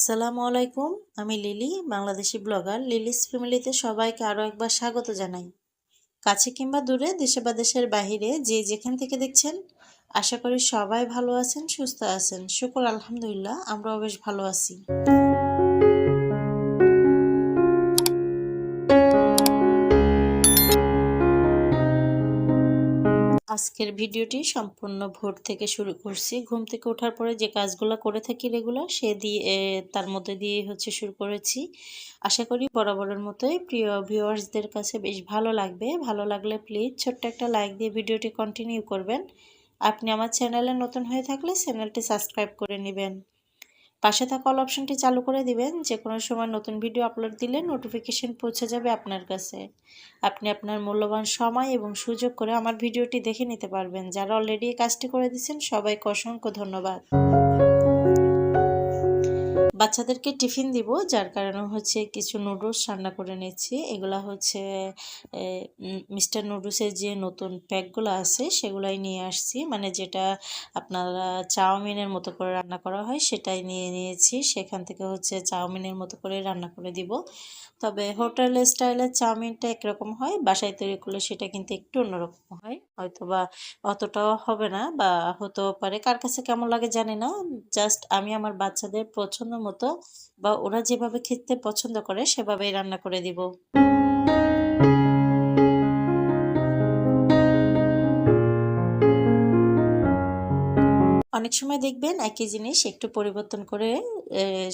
আসসালামু আলাইকুম। আমি লিলি, বাংলাদেশি ব্লগার। লিলিস ফ্যামিলিতে সবাইকে আরও একবার স্বাগত জানাই। কাছে কিংবা দূরে, দেশে বা দেশের বাহিরে যে যেখান থেকে দেখছেন, আশা করি সবাই ভালো আছেন, সুস্থ আছেন। শুকর আলহামদুলিল্লাহ, আমরাও বেশ ভালো আছি। আজকের ভিডিওটি সম্পূর্ণ ভোর থেকে শুরু করছি। ঘুম থেকে ওঠার পরে যে কাজগুলো করে থাকি রেগুলার, তার মধ্যে দিয়ে শুরু করেছি। আশা করি বরাবরের মতোই প্রিয় ভিউয়ার্সদের কাছে বেশ ভালো লাগবে। ভালো লাগলে প্লিজ ছোট্ট একটা লাইক দিয়ে ভিডিওটি কন্টিনিউ করবেন। আপনি আমার চ্যানেলে নতুন হয়ে থাকলে চ্যানেলটি সাবস্ক্রাইব করে নেবেন। পাশে থাকা অল অপশনটি চালু করে দিবেন। যে কোনো সময় নতুন ভিডিও আপলোড দিলে নোটিফিকেশন পৌঁছে যাবে আপনার কাছে। আপনি আপনার মূল্যবান সময় এবং সুযোগ করে আমার ভিডিওটি দেখে নিতে পারবেন। যারা অলরেডি এই কাজটি করে দিয়েছেন সবাইকে অসংখ্য ধন্যবাদ। বাচ্চাদেরকে টিফিন দিব, যার কারণে কিছু নুডলস রান্না করে নিচ্ছি। এগুলা মিস্টার নুডলসের যে নতুন প্যাকগুলো আছে সেগুলাই নিয়ে আসছি, মানে যেটা আপনারা চাউমিনের মতো করে রান্না করা হয় সেটাই নিয়ে নিয়েছি। সেখান থেকে চাউমিনের মতো করে রান্না করে দিব। তবে হোটেল স্টাইলের চাউমিনটা একরকম হয়, বাসায় তৈরি করলে সেটা কিন্তু একটু অন্যরকম হয়। হয়তো বা অতটাও হবে না, বা হতেও পারে। কার কাছে কেমন লাগে জানি না। জাস্ট আমি আমার বাচ্চাদের পছন্দ মতো বা ওরা যেভাবে খেতে পছন্দ করে সেভাবেই রান্না করে দিব। অনেক সময় দেখবেন একই জিনিস একটু পরিবর্তন করে,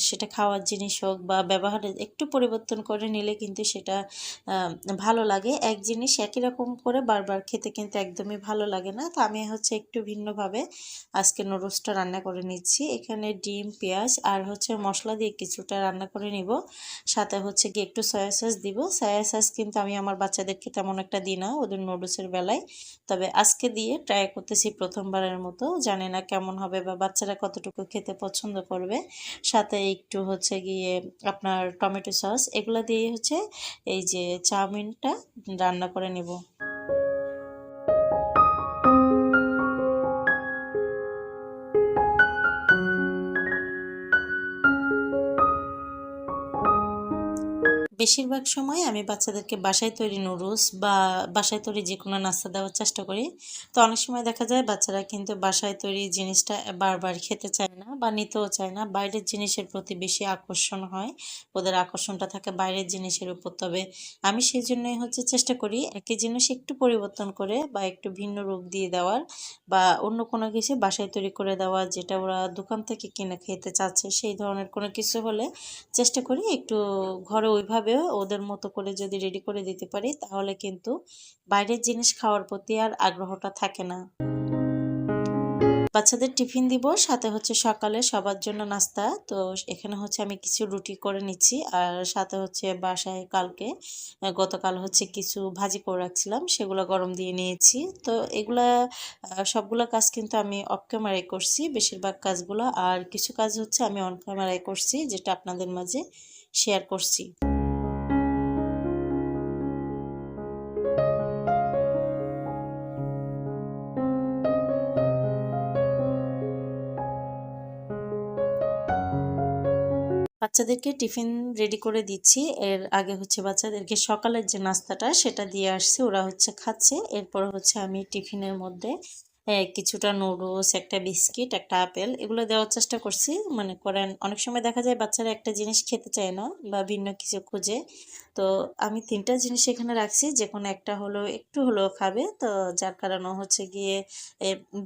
সেটা খাওয়ার জিনিস হোক বা ব্যবহারের একটু পরিবর্তন করে নিলে কিন্তু সেটা ভালো লাগে। এক জিনিস একই রকম করে বারবার খেতে কিন্তু একদমই ভালো লাগে না। তো আমি একটু ভিন্নভাবে আজকে নুডলসটা রান্না করে নিচ্ছি। এখানে ডিম, পেঁয়াজ আর মশলা দিয়ে কিছুটা রান্না করে নিব। সাথে গিয়ে একটু সয়া সস দিব। সয়া সস কিন্তু আমি আমার বাচ্চাদেরকে তেমন একটা দিই না ওদের নুডলসের বেলায়। তবে আজকে দিয়ে ট্রাই করতেছি প্রথমবারের মতো। জানি না কেমন হবে বা বাচ্চারা কতটুকু খেতে পছন্দ করবে। সাথে একটু গিয়ে আপনার টমেটো সস, এগুলো দিয়ে এই যে চাউমিনটা রান্না করে নেব। বেশিরভাগ সময় আমি বাচ্চাদেরকে বাসায় তৈরি নুডলস বা বাসায় তৈরি যে কোনো নাস্তা দেওয়ার চেষ্টা করি। তো অনেক সময় দেখা যায় বাচ্চারা কিন্তু বাসায় তৈরি জিনিসটা বারবার খেতে চায় না বা নিতেও চায় না। বাইরের জিনিসের প্রতি বেশি আকর্ষণ হয়, ওদের আকর্ষণটা থাকে বাইরের জিনিসের উপর। তবে আমি সেই জন্যই চেষ্টা করি একই জিনিস একটু পরিবর্তন করে বা একটু ভিন্ন রূপ দিয়ে দেওয়ার, বা অন্য কোনো কিছু বাসায় তৈরি করে দেওয়া, যেটা ওরা দোকান থেকে কিনে খেতে চাচ্ছে সেই ধরনের কোনো কিছু হলে চেষ্টা করি একটু ঘরে ওইভাবেও ওদের মতো করে যদি রেডি করে দিতে পারি, তাহলে কিন্তু বাইরের জিনিস খাওয়ার প্রতি আর আগ্রহটা থাকে না। বাচ্চাদের টিফিন দিব, সাথে সকালে সবার জন্য নাস্তা। তো এখানে আমি কিছু রুটি করে নিচ্ছি, আর সাথে বাসায় গতকাল কিছু ভাজি করে রাখছিলাম, সেগুলো গরম দিয়ে নিয়েছি। তো এগুলা সবগুলো কাজ কিন্তু আমি অফ ক্যামেরায় করছি, বেশিরভাগ কাজগুলো। আর কিছু কাজ আমি অন ক্যামেরায় করছি, যেটা আপনাদের মাঝে শেয়ার করছি। বাচ্চাদেরকে টিফিন রেডি করে দিচ্ছি। এর আগে বাচ্চাদেরকে সকালের যে নাস্তাটা সেটা দিয়ে আসছি, ওরা খাচ্ছে। এরপর আমি টিফিনের মধ্যে কিছুটা নুডলস, একটা বিস্কিট, একটা আপেল, এগুলো দেওয়ার চেষ্টা করছি। মনে করেন অনেক সময় দেখা যায় বাচ্চারা একটা জিনিস খেতে চায় না বা ভিন্ন কিছু খুঁজে। তো আমি তিনটা জিনিস এখানে রাখছি, যে কোনো একটা হলো একটু হলেও খাবে। তো যার কারণে গিয়ে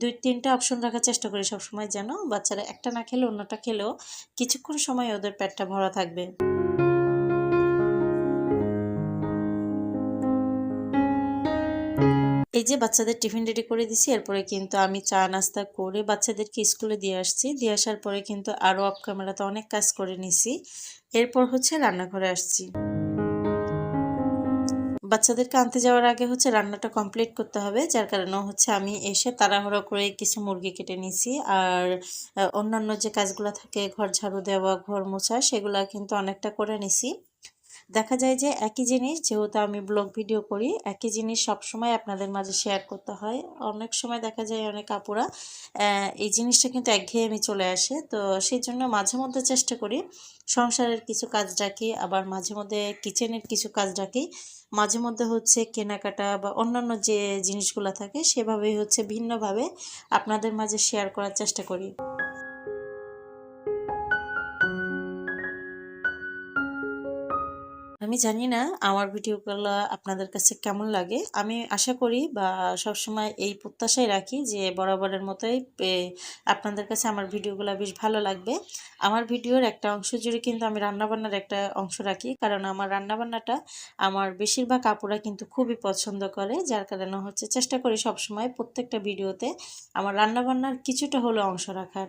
দুই তিনটা অপশন রাখার চেষ্টা করি সবসময়, যেন বাচ্চারা একটা না খেলে অন্যটা খেলেও কিছুক্ষণ সময় ওদের পেটটা ভরা থাকবে। এই যে বাচ্চাদের টিফিন রেডি করে দিছি, এরপরে কিন্তু আমি চা নাস্তা করে বাচ্চাদেরকে স্কুলে দিয়ে আসছি। দিয়ে আসার পরে কিন্তু আরও অফ ক্যামেরাতে অনেক কাজ করে নিছি। এরপর রান্নাঘরে আসছি। বাচ্চাদেরকে আনতে যাওয়ার আগে রান্নাটা কমপ্লিট করতে হবে, যার কারণে আমি এসে তাড়াহুড়ো করে কিছু মুরগি কেটে নিছি। আর অন্যান্য যে কাজগুলো থাকে, ঘর ঝাড়ু দেওয়া, ঘর মোছা, সেগুলা কিন্তু অনেকটা করে নিছি। দেখা যায় যে একই জিনিস, যেহেতু আমি ব্লগ ভিডিও করি, একই জিনিস সবসময় আপনাদের মাঝে শেয়ার করতে হয়। অনেক সময় দেখা যায় অনেক আপুরা এই জিনিসটা কিন্তু একঘেয়েমি চলে আসে। তো সেই জন্য মাঝে মধ্যে চেষ্টা করি সংসারের কিছু কাজ রাখি, আবার মাঝে মধ্যে কিচেনের কিছু কাজ রাখি, মাঝে মধ্যে হচ্ছে কেনাকাটা বা অন্যান্য যে জিনিসগুলো থাকে সেভাবেই হচ্ছে ভিন্নভাবে আপনাদের মাঝে শেয়ার করার চেষ্টা করি। আমি জানি না আমার ভিডিওগুলো আপনাদের কাছে কেমন লাগে। আমি আশা করি বা সবসময় এই প্রত্যাশাই রাখি যে বরাবরের মতোই আপনাদের কাছে আমার ভিডিওগুলো বেশ ভালো লাগবে। আমার ভিডিওর একটা অংশ জুড়ে কিন্তু আমি রান্নাবান্নার একটা অংশ রাখি, কারণ আমার রান্নাবান্নাটা আমার বেশিরভাগ আপুরা কিন্তু খুবই পছন্দ করে, যার কারণে হচ্ছে চেষ্টা করি সবসময় প্রত্যেকটা ভিডিওতে আমার রান্নাবান্নার কিছুটা হলেও অংশ রাখার।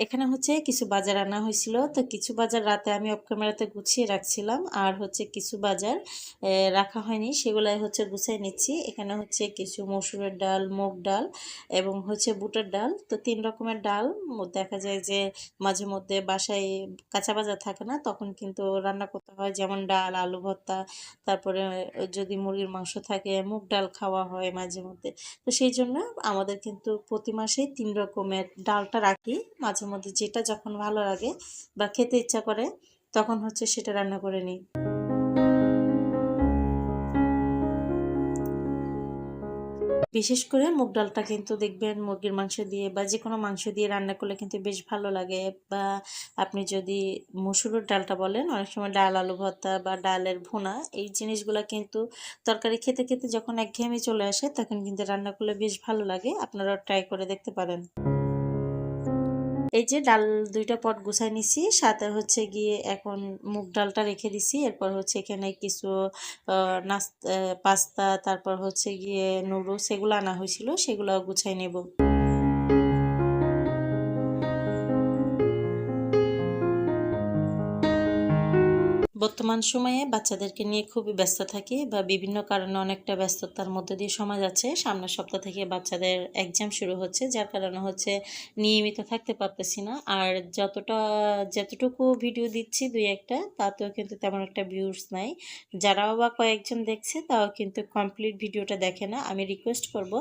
এখানে হচ্ছে কিছু বাজার আনা হয়েছিল, তো কিছু বাজার রাতে আমি অফ ক্যামেরাতে গুছিয়ে রাখছিলাম, আর হচ্ছে কিছু বাজার রাখা হয়নি, সেগুলাই হচ্ছে গুছিয়ে নিচ্ছি। এখানে হচ্ছে কিছু মসুরের ডাল, মুগ ডাল এবং হচ্ছে বুটের ডাল। তো 3 রকমের ডাল দেখা যায় যে মাঝে মধ্যে বাসায় কাঁচা বাজার থাকে না, তখন কিন্তু রান্না করতে হয়, যেমন ডাল, আলু ভর্তা, তারপরে যদি মুরগির মাংস থাকে মুগ ডাল খাওয়া হয় মাঝে মধ্যে। তো সেই জন্য আমাদের কিন্তু প্রতি মাসেই 3 রকমের ডালটা রাখি। মাঝে মধ্যে যেটা যখন ভালো লাগে বা খেতে ইচ্ছা করে তখন হচ্ছে সেটা রান্না করে নিই। বিশেষ করে মুগ ডালটা কিন্তু দেখবেন মুরগির মাংস দিয়ে বা যেকোনো মাংস দিয়ে রান্না করলে কিন্তু বেশ ভালো লাগে। বা আপনি যদি মসুরের ডালটা বলেন, অনেক সময় ডাল আলু ভর্তা বা ডালের ভুনা, এই জিনিসগুলা কিন্তু তরকারি খেতে খেতে যখন একঘেয়েমি চলে আসে তখন কিন্তু রান্না করলে বেশ ভালো লাগে। আপনারাও ট্রাই করে দেখতে পারেন। এই যে ডাল 2টা পট গুছাই নিছি, সাথে হচ্ছে গিয়ে এখন মুগ ডালটা রেখে দিছি। এরপর হচ্ছে এখানে কিছু নাস্তা, পাস্তা, তারপর হচ্ছে গিয়ে নুডলস, এগুলো আনা হয়েছিল, সেগুলোও গুছাই নেব। বর্তমান সময়ে বাচ্চাদেরকে নিয়ে খুবই ব্যস্ত থাকি, বা বিভিন্ন কারণে অনেকটা ব্যস্ততার মধ্যে দিয়ে সময় যাচ্ছে। সামনের সপ্তাহ থেকে বাচ্চাদের এক্সাম শুরু হচ্ছে, যার কারণে হচ্ছে নিয়মিত থাকতে পারতেছি না। আর যতটুকু ভিডিও দিচ্ছি 2-1টা, তাতেও কিন্তু তেমন একটা ভিউজ নাই। যারাও বা কয়েকজন দেখছে তাও কিন্তু কমপ্লিট ভিডিওটা দেখে না। আমি রিকোয়েস্ট করব,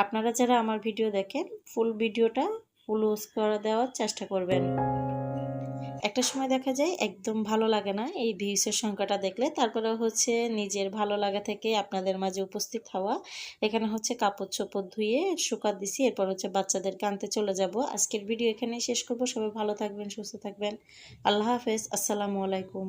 আপনারা যারা আমার ভিডিও দেখেন ফুল ভিডিওটা ফুল ওয়াচ করে দেওয়ার চেষ্টা করবেন। একটা সময় দেখা যায় একদম ভালো লাগে না এই ভিউসের সংখ্যাটা দেখলে, তারপরে হচ্ছে নিজের ভালো লাগা থেকে আপনাদের মাঝে উপস্থিত হওয়া। এখানে হচ্ছে কাপড় চোপড় ধুয়ে শুকা দিছি, এরপর হচ্ছে বাচ্চাদেরকে আনতে চলে যাব। আজকের ভিডিও এখানেই শেষ করব। সবাই ভালো থাকবেন, সুস্থ থাকবেন। আল্লাহ হাফেজ, আসসালামু আলাইকুম।